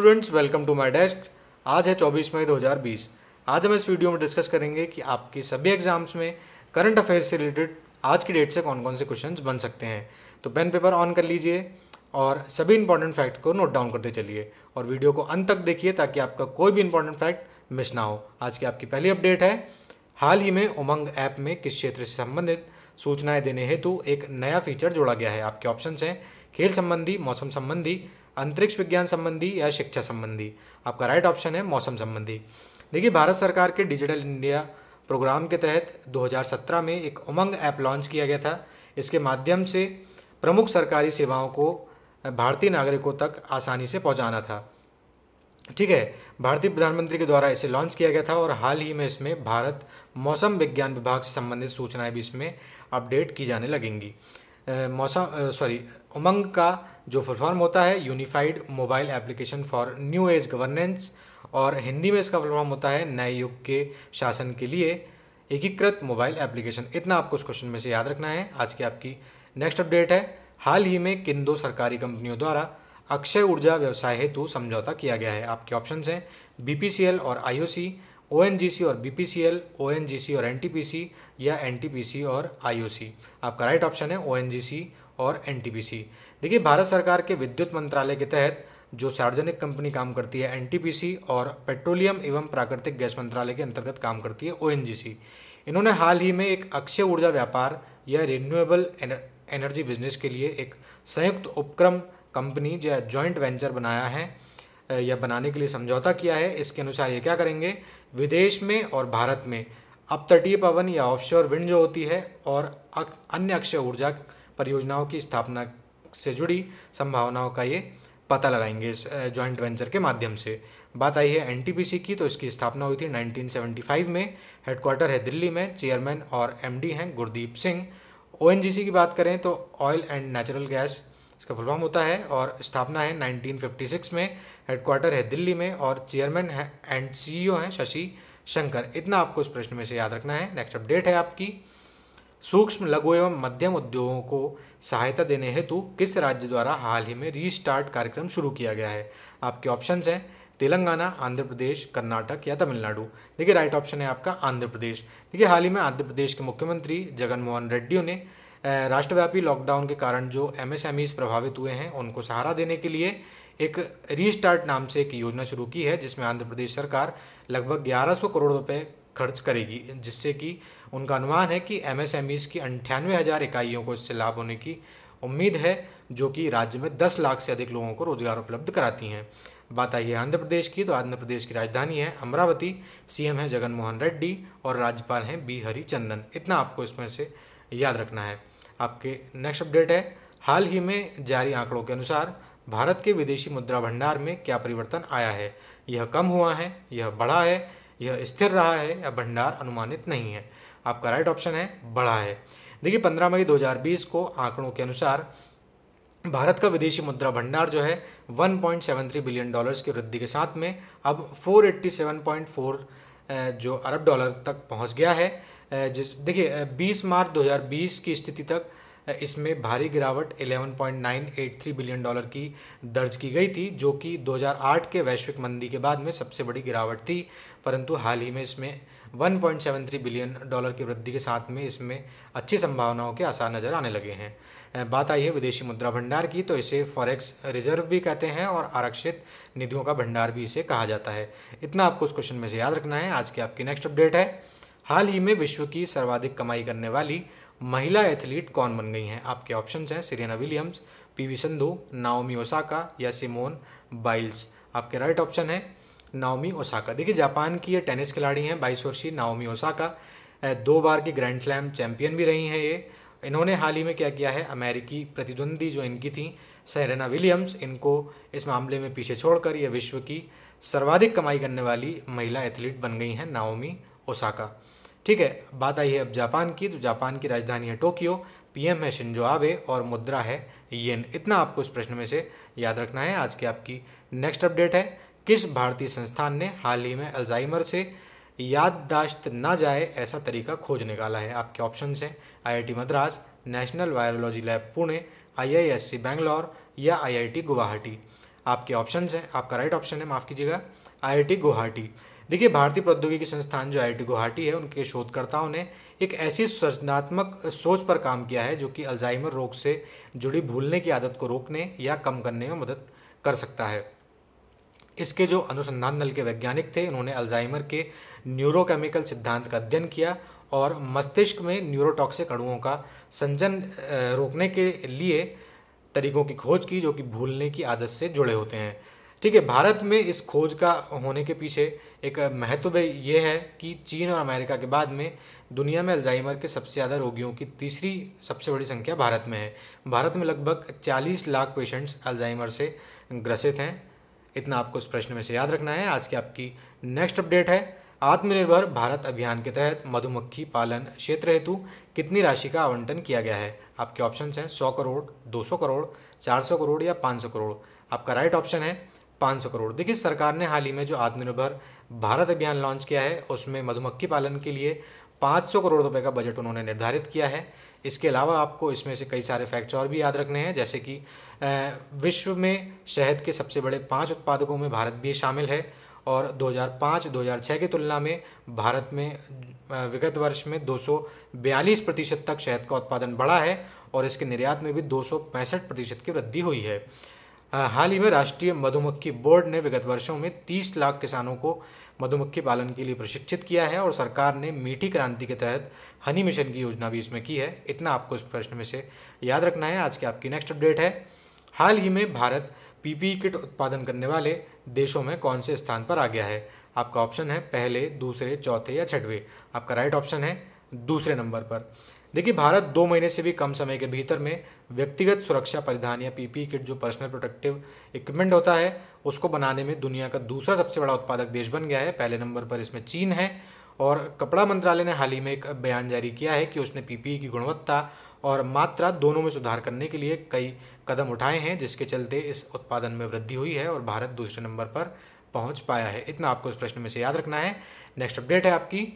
Students, welcome to my desk. आज है 24 मई 2020। आज हम इस वीडियो में डिस्कस करेंगे कि आपके सभी एग्जाम्स में करंट अफेयर्स से रिलेटेड आज की डेट से कौन कौन से क्वेश्चंस बन सकते हैं। तो पेन पेपर ऑन कर लीजिए और सभी इंपॉर्टेंट फैक्ट को नोट डाउन करते चलिए और वीडियो को अंत तक देखिए ताकि आपका कोई भी इंपॉर्टेंट फैक्ट मिस ना हो। आज की आपकी पहली अपडेट है, हाल ही में उमंग ऐप में किस क्षेत्र से संबंधित सूचनाएं देने हेतु एक नया फीचर जोड़ा गया है। आपके ऑप्शंस हैं खेल संबंधी, मौसम संबंधी, अंतरिक्ष विज्ञान संबंधी या शिक्षा संबंधी। आपका राइट ऑप्शन है मौसम संबंधी। देखिए, भारत सरकार के डिजिटल इंडिया प्रोग्राम के तहत 2017 में एक उमंग ऐप लॉन्च किया गया था। इसके माध्यम से प्रमुख सरकारी सेवाओं को भारतीय नागरिकों तक आसानी से पहुंचाना था। ठीक है, भारतीय प्रधानमंत्री के द्वारा इसे लॉन्च किया गया था और हाल ही में इसमें भारत मौसम विज्ञान विभाग से संबंधित सूचनाएं भी इसमें अपडेट की जाने लगेंगी। उमंग का जो फुल फॉर्म होता है unified mobile application for new age governance, और हिंदी में इसका फुल फॉर्म होता है नए युग के शासन के लिए एकीकृत मोबाइल एप्लीकेशन। इतना आपको उस क्वेश्चन में से याद रखना है। आज की आपकी नेक्स्ट अपडेट है, हाल ही में किन दो सरकारी कंपनियों द्वारा अक्षय ऊर्जा व्यवसाय हेतु समझौता किया गया है। आपके ऑप्शंस हैं बीपीसीएल और आईओसी, ओएनजीसी और बीपीसीएल, ओएनजीसी और एनटीपीसी या एनटीपीसी और आईओसी। आपका राइट ऑप्शन है ओएनजीसी और एनटीपीसी। देखिए, भारत सरकार के विद्युत मंत्रालय के तहत जो सार्वजनिक कंपनी काम करती है एनटीपीसी, और पेट्रोलियम एवं प्राकृतिक गैस मंत्रालय के अंतर्गत काम करती है ओएनजीसी, इन्होंने हाल ही में एक अक्षय ऊर्जा व्यापार या रिन्यूएबल एनर्जी बिजनेस के लिए एक संयुक्त उपक्रम कंपनी या जॉइंट वेंचर बनाया है या बनाने के लिए समझौता किया है। इसके अनुसार ये क्या करेंगे, विदेश में और भारत में अपतटीय पवन या ऑफशोर विंड जो होती है और अन्य अक्षय ऊर्जा परियोजनाओं की स्थापना से जुड़ी संभावनाओं का ये पता लगाएंगे इस जॉइंट वेंचर के माध्यम से। बात आई है एनटीपीसी की, तो इसकी स्थापना हुई थी 1975 में। हेडक्वार्टर है दिल्ली में, चेयरमैन और एमडी हैं गुरदीप सिंह। ओएनजीसी की बात करें तो ऑयल एंड नेचुरल गैस इसका फुल फॉर्म होता है और स्थापना है 1956 में। हेडक्वार्टर है दिल्ली में और चेयरमैन है एंड सीईओ हैं शशि शंकर। इतना आपको इस प्रश्न में से याद रखना है। नेक्स्ट अपडेट है आपकी, सूक्ष्म लघु एवं मध्यम उद्योगों को सहायता देने हेतु किस राज्य द्वारा हाल ही में रीस्टार्ट कार्यक्रम शुरू किया गया है। आपके ऑप्शंस हैं तेलंगाना, आंध्र प्रदेश, कर्नाटक या तमिलनाडु। देखिए, राइट ऑप्शन है आपका आंध्र प्रदेश। देखिए, हाल ही में आंध्र प्रदेश के मुख्यमंत्री जगन मोहन रेड्डी ने राष्ट्रव्यापी लॉकडाउन के कारण जो एमएसएमईज प्रभावित हुए हैं उनको सहारा देने के लिए एक रीस्टार्ट नाम से एक योजना शुरू की है, जिसमें आंध्र प्रदेश सरकार लगभग 1100 करोड़ रुपए खर्च करेगी, जिससे कि उनका अनुमान है कि एमएसएमईज की 98,000 इकाइयों को इससे लाभ होने की उम्मीद है, जो कि राज्य में 10 लाख से अधिक लोगों को रोजगार उपलब्ध कराती हैं। बात आई है आंध्र प्रदेश की, तो आंध्र प्रदेश की राजधानी है अमरावती, सीएम है जगन मोहन रेड्डी और राज्यपाल हैं बी हरिचंदन। इतना आपको इसमें से याद रखना है। आपके नेक्स्ट अपडेट है, हाल ही में जारी आंकड़ों के अनुसार भारत के विदेशी मुद्रा भंडार में क्या परिवर्तन आया है। यह कम हुआ है, यह बढ़ा है, यह स्थिर रहा है या भंडार अनुमानित नहीं है। आपका राइट ऑप्शन है बढ़ा है। देखिए, 15 मई 2020 को आंकड़ों के अनुसार भारत का विदेशी मुद्रा भंडार जो है 1.73 बिलियन डॉलर्स की वृद्धि के साथ में अब 487.4 जो अरब डॉलर तक पहुंच गया है। देखिए, 20 मार्च 2020 की स्थिति तक इसमें भारी गिरावट 11.983 बिलियन डॉलर की दर्ज की गई थी, जो कि 2008 के वैश्विक मंदी के बाद में सबसे बड़ी गिरावट थी। परंतु हाल ही में इसमें 1.73 बिलियन डॉलर की वृद्धि के साथ में इसमें अच्छी संभावनाओं के आसार नज़र आने लगे हैं। बात आई है विदेशी मुद्रा भंडार की, तो इसे फॉरेक्स रिजर्व भी कहते हैं और आरक्षित निधियों का भंडार भी इसे कहा जाता है। इतना आपको उस क्वेश्चन में से याद रखना है। आज की आपकी नेक्स्ट अपडेट है, हाल ही में विश्व की सर्वाधिक कमाई करने वाली महिला एथलीट कौन बन गई हैं। आपके ऑप्शंस हैं Serena Williams, PV Sandhu, Naomi Osaka या सिमोन बाइल्स। आपके राइट ऑप्शन है नाओमी ओसाका। देखिए, जापान की ये टेनिस खिलाड़ी हैं 22 वर्षीय नाओमी ओसाका, 2 बार की ग्रैंड स्लैम चैंपियन भी रही हैं ये। इन्होंने हाल ही में क्या किया है, अमेरिकी प्रतिद्वंदी जो इनकी थी सेरेना विलियम्स, इनको इस मामले में पीछे छोड़कर ये विश्व की सर्वाधिक कमाई करने वाली महिला एथलीट बन गई हैं नाओमी ओसाका। ठीक है, बात आई है अब जापान की, तो जापान की राजधानी है टोक्यो, पीएम है शिंजो आबे और मुद्रा है येन। इतना आपको इस प्रश्न में से याद रखना है। आज की आपकी नेक्स्ट अपडेट है, किस भारतीय संस्थान ने हाल ही में अल्जाइमर से याददाश्त ना जाए ऐसा तरीका खोज निकाला है। आपके ऑप्शंस हैं IIT Madras, national virology lab Pune, IISc Bangalore या आईआईटी गुवाहाटी। आपके ऑप्शंस हैं, आपका राइट ऑप्शन है, माफ़ कीजिएगा, आईआईटी गुवाहाटी। देखिए भारतीय प्रौद्योगिकी संस्थान जो आईआईटी गुवाहाटी है, उनके शोधकर्ताओं ने एक ऐसी सृजनात्मक सोच पर काम किया है जो कि अल्जाइमर रोग से जुड़ी भूलने की आदत को रोकने या कम करने में मदद कर सकता है। इसके जो अनुसंधान दल के वैज्ञानिक थे, उन्होंने अल्जाइमर के न्यूरोकेमिकल सिद्धांत का अध्ययन किया और मस्तिष्क में न्यूरोटॉक्सिक अणुओं का संचन रोकने के लिए तरीकों की खोज की जो कि भूलने की आदत से जुड़े होते हैं। ठीक है, भारत में इस खोज का होने के पीछे एक महत्व ये है कि चीन और अमेरिका के बाद में दुनिया में अल्जाइमर के सबसे ज़्यादा रोगियों की तीसरी सबसे बड़ी संख्या भारत में है। भारत में लगभग 40 लाख पेशेंट्स अल्जाइमर से ग्रसित हैं। इतना आपको इस प्रश्न में से याद रखना है। आज की आपकी नेक्स्ट अपडेट है, आत्मनिर्भर भारत अभियान के तहत मधुमक्खी पालन क्षेत्र हेतु कितनी राशि का आवंटन किया गया है। आपके ऑप्शंस हैं 100 करोड़, 200 करोड़, 400 करोड़ या 500 करोड़। आपका राइट ऑप्शन है 500 करोड़। देखिए सरकार ने हाल ही में जो आत्मनिर्भर भारत अभियान लॉन्च किया है, उसमें मधुमक्खी पालन के लिए 500 करोड़ रुपए का बजट उन्होंने निर्धारित किया है। इसके अलावा आपको इसमें से कई सारे फैक्ट्स और भी याद रखने हैं, जैसे कि विश्व में शहद के सबसे बड़े 5 उत्पादकों में भारत भी शामिल है और 2005-2006 की तुलना में भारत में विगत वर्ष में 242% तक शहद का उत्पादन बढ़ा है और इसके निर्यात में भी 265% की वृद्धि हुई है। हाल ही में राष्ट्रीय मधुमक्खी बोर्ड ने विगत वर्षों में 30 लाख किसानों को मधुमक्खी पालन के लिए प्रशिक्षित किया है और सरकार ने मीठी क्रांति के तहत हनी मिशन की योजना भी इसमें की है। इतना आपको इस प्रश्न में से याद रखना है। आज की आपकी नेक्स्ट अपडेट है, हाल ही में भारत पीपीई किट उत्पादन करने वाले देशों में कौन से स्थान पर आ गया है। आपका ऑप्शन है पहले, दूसरे, चौथे या छठवें। आपका राइट ऑप्शन है दूसरे नंबर पर। देखिए भारत 2 महीने से भी कम समय के भीतर में व्यक्तिगत सुरक्षा परिधान या पीपीई किट जो पर्सनल प्रोटेक्टिव इक्विपमेंट होता है, उसको बनाने में दुनिया का दूसरा सबसे बड़ा उत्पादक देश बन गया है। पहले नंबर पर इसमें चीन है और कपड़ा मंत्रालय ने हाल ही में एक बयान जारी किया है कि उसने पीपीई की गुणवत्ता और मात्रा दोनों में सुधार करने के लिए कई कदम उठाए हैं, जिसके चलते इस उत्पादन में वृद्धि हुई है और भारत दूसरे नंबर पर पहुंच पाया है। इतना आपको इस प्रश्न में से याद रखना है। नेक्स्ट अपडेट है आपकी,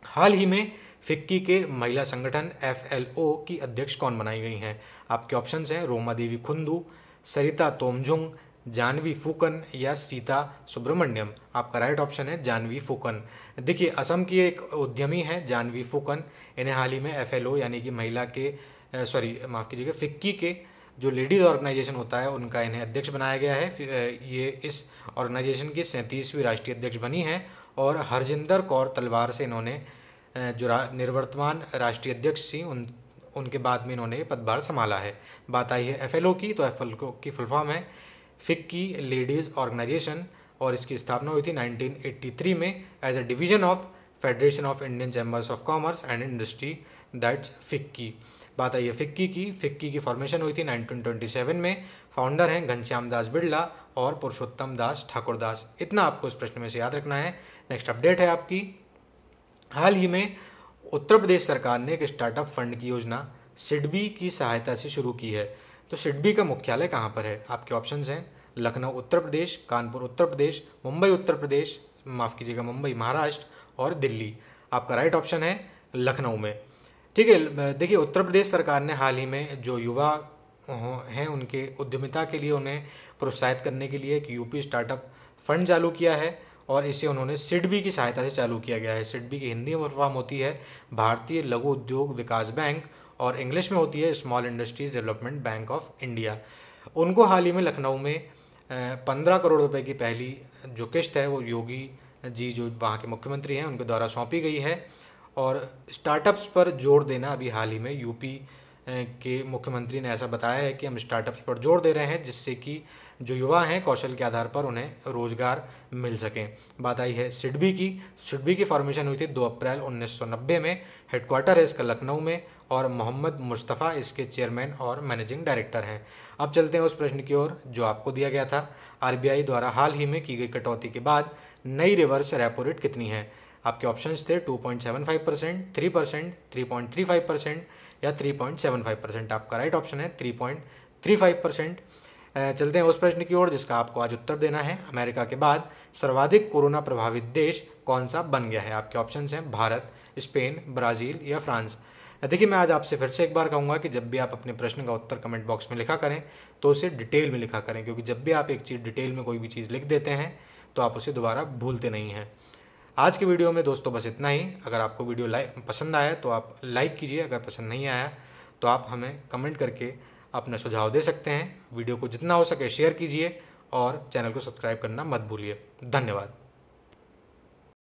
हाल ही में फिक्की के महिला संगठन FLO की अध्यक्ष कौन बनाई गई हैं। आपके ऑप्शंस हैं रोमा देवी खुंदू, सरिता तोमजुंग, जानवी फूकन या सीता सुब्रमण्यम। आपका राइट ऑप्शन है जानवी फूकन। देखिए असम की एक उद्यमी है जानवी फूकन, इन्हें हाल ही में FLO यानी कि महिला के माफ़ कीजिएगा फिक्की के जो लेडीज़ ऑर्गेनाइजेशन होता है उनका इन्हें अध्यक्ष बनाया गया है। ये इस ऑर्गेनाइजेशन की 37वीं राष्ट्रीय अध्यक्ष बनी हैं और हरजिंदर कौर तलवार से इन्होंने जो निर्वर्तमान राष्ट्रीय अध्यक्ष थी उनके बाद में इन्होंने पदभार संभाला है। बात आई है FLO की, तो FLO की फुल फॉर्म है फिक्की लेडीज़ ऑर्गेनाइजेशन और इसकी स्थापना हुई थी 1983 में as a division of Federation of Indian Chambers of Commerce and Industry, that's FICCI. बात आई है फिक्की की फॉर्मेशन हुई थी 1927 में। फाउंडर हैं घनश्याम दास बिड़ला और पुरुषोत्तम दास ठाकुर दास। इतना आपको इस प्रश्न में से याद रखना है। नेक्स्ट अपडेट है आपकी, हाल ही में उत्तर प्रदेश सरकार ने एक स्टार्टअप फंड की योजना सिडबी की सहायता से शुरू की है। तो सिडबी का मुख्यालय कहाँ पर है। आपके ऑप्शंस हैं लखनऊ उत्तर प्रदेश, कानपुर उत्तर प्रदेश, मुंबई उत्तर प्रदेश, माफ़ कीजिएगा मुंबई महाराष्ट्र और दिल्ली। आपका राइट ऑप्शन है लखनऊ में। ठीक है, देखिए उत्तर प्रदेश सरकार ने हाल ही में जो युवा हैं उनके उद्यमिता के लिए उन्हें प्रोत्साहित करने के लिए एक यूपी स्टार्टअप फंड चालू किया है और इसे उन्होंने सिडबी की सहायता से चालू किया गया है। सिडबी की हिंदी में फॉर्म होती है भारतीय लघु उद्योग विकास बैंक और इंग्लिश में होती है small industries development bank of India. उनको हाल ही में लखनऊ में 15 करोड़ रुपए की पहली जो किस्त है वो योगी जी जो वहाँ के मुख्यमंत्री हैं उनके द्वारा सौंपी गई है। और स्टार्टअप्स पर जोर देना, अभी हाल ही में यूपी के मुख्यमंत्री ने ऐसा बताया है कि हम स्टार्टअप्स पर जोर दे रहे हैं जिससे कि जो युवा हैं कौशल के आधार पर उन्हें रोजगार मिल सकें। बात आई है सिडबी की फॉर्मेशन हुई थी 2 अप्रैल 1990 में। हेडक्वार्टर है इसका लखनऊ में और मोहम्मद मुस्तफ़ा इसके चेयरमैन और मैनेजिंग डायरेक्टर हैं। अब चलते हैं उस प्रश्न की ओर जो आपको दिया गया था, RBI द्वारा हाल ही में की गई कटौती के बाद नई रिवर्स रेपो रेट कितनी है। आपके ऑप्शंस थे 2.75%, 3%, 3.35% या 3.75%। आपका राइट ऑप्शन है 3.35%। चलते हैं उस प्रश्न की ओर जिसका आपको आज उत्तर देना है, अमेरिका के बाद सर्वाधिक कोरोना प्रभावित देश कौन सा बन गया है। आपके ऑप्शंस हैं भारत, स्पेन, ब्राज़ील या फ्रांस। देखिए, मैं आज आपसे फिर से एक बार कहूँगा कि जब भी आप अपने प्रश्न का उत्तर कमेंट बॉक्स में लिखा करें तो उसे डिटेल में लिखा करें, क्योंकि जब भी आप एक चीज़ डिटेल में कोई भी चीज़ लिख देते हैं तो आप उसे दोबारा भूलते नहीं हैं। आज के वीडियो में दोस्तों बस इतना ही। अगर आपको वीडियो पसंद आया तो आप लाइक कीजिए, अगर पसंद नहीं आया तो आप हमें कमेंट करके अपने सुझाव दे सकते हैं। वीडियो को जितना हो सके शेयर कीजिए और चैनल को सब्सक्राइब करना मत भूलिए। धन्यवाद।